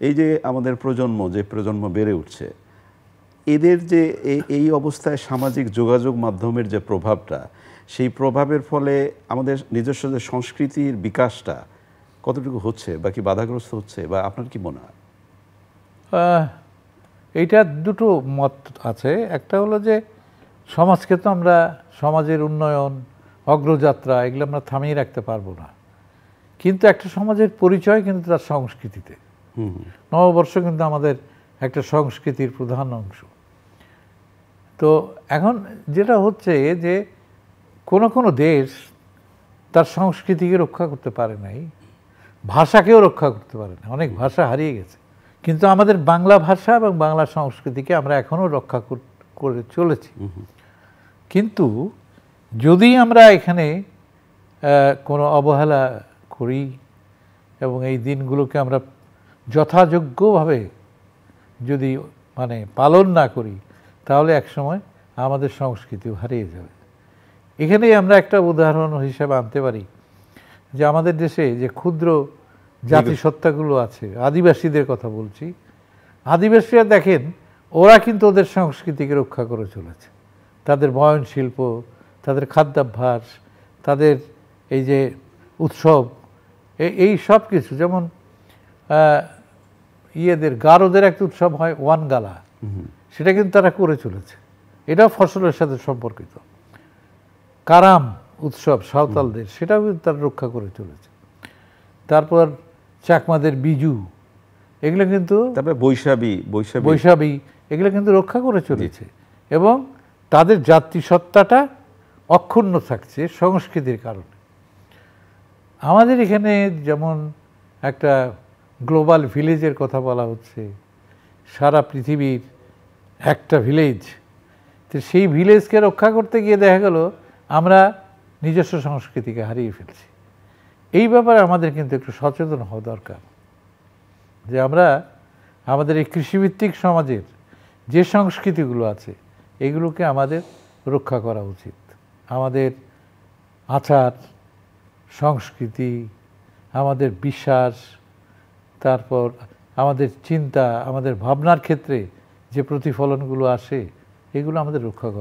এই যে আমাদের প্রজন্ম বেড়ে উঠছে, এদের যে এই অবস্থায় সামাজিক যোগাযোগ মাধ্যমের যে প্রভাবটা, সেই প্রভাবের ফলে আমাদের নিজস্ব যে সংস্কৃতির বিকাশটা কতটুকু হচ্ছে বা কি বাধাগ্রস্ত হচ্ছে, বা আপনার কি মনে হয়? এইটা দুটো মত আছে। একটা হলো যে সমাজকে তো আমরা, সমাজের উন্নয়ন, অগ্রযাত্রা এগুলো আমরা থামিয়ে রাখতে পারবো না, কিন্তু একটা সমাজের পরিচয় কিন্তু তার সংস্কৃতিতে। নববর্ষ কিন্তু আমাদের একটা সংস্কৃতির প্রধান অংশ। তো এখন যেটা হচ্ছে যে কোনো দেশ তার সংস্কৃতিকে রক্ষা করতে পারে নাই, ভাষাকেও রক্ষা করতে পারে না, অনেক ভাষা হারিয়ে গেছে, কিন্তু আমাদের বাংলা ভাষা এবং বাংলা সংস্কৃতিকে আমরা এখনও রক্ষা করে চলেছি। কিন্তু যদি আমরা এখানে কোনো অবহেলা করি এবং এই দিনগুলোকে আমরা যথাযোগ্যভাবে যদি পালন না করি, তাহলে একসময় আমাদের সংস্কৃতিও হারিয়ে যাবে। এখানেই আমরা একটা উদাহরণ হিসেবে আনতে পারি যে আমাদের দেশে যে ক্ষুদ্র জাতিসত্তাগুলো আছে, আদিবাসীদের কথা বলছি, আদিবাসীরা দেখেন ওরা কিন্তু ওদের সংস্কৃতিকে রক্ষা করে চলেছে। তাদের বয়ন শিল্প, তাদের খাদ্যাভ্যাস, তাদের এই যে উৎসব, এই সব কিছু, যেমন গারোদের একটা উৎসব হয় ওয়ানগালা, সেটা কিন্তু তারা করে চলেছে, এটাও ফসলের সাথে সম্পর্কিত। কারাম উৎসব সাঁওতালদের, সেটাও কিন্তু তারা রক্ষা করে চলেছে। তারপর চাকমাদের বিজু, এগুলো কিন্তু, তারপরে বৈশাখী, এগুলো কিন্তু রক্ষা করে চলেছে এবং তাদের জাতিসত্তাটা অক্ষুণ্ণ থাকছে সংস্কৃতির কারণে। আমাদের এখানে যেমন একটা গ্লোবাল ভিলেজের কথা বলা হচ্ছে, সারা পৃথিবীর একটা ভিলেজ, তো সেই ভিলেজকে রক্ষা করতে গিয়ে দেখা গেল আমরা নিজস্ব সংস্কৃতিকে হারিয়ে ফেলছি। এই ব্যাপারে আমাদের কিন্তু একটু সচেতন হওয়া দরকার যে আমরা আমাদের এই কৃষিভিত্তিক সমাজের যে সংস্কৃতিগুলো আছে এগুলোকে আমাদের রক্ষা করা উচিত। আমাদের আচার সংস্কৃতি, আমাদের বিশ্বাস, তারপর আমাদের চিন্তা, আমাদের ভাবনার ক্ষেত্রে যে প্রতিফলনগুলো আসে, এগুলো আমাদের রক্ষা করা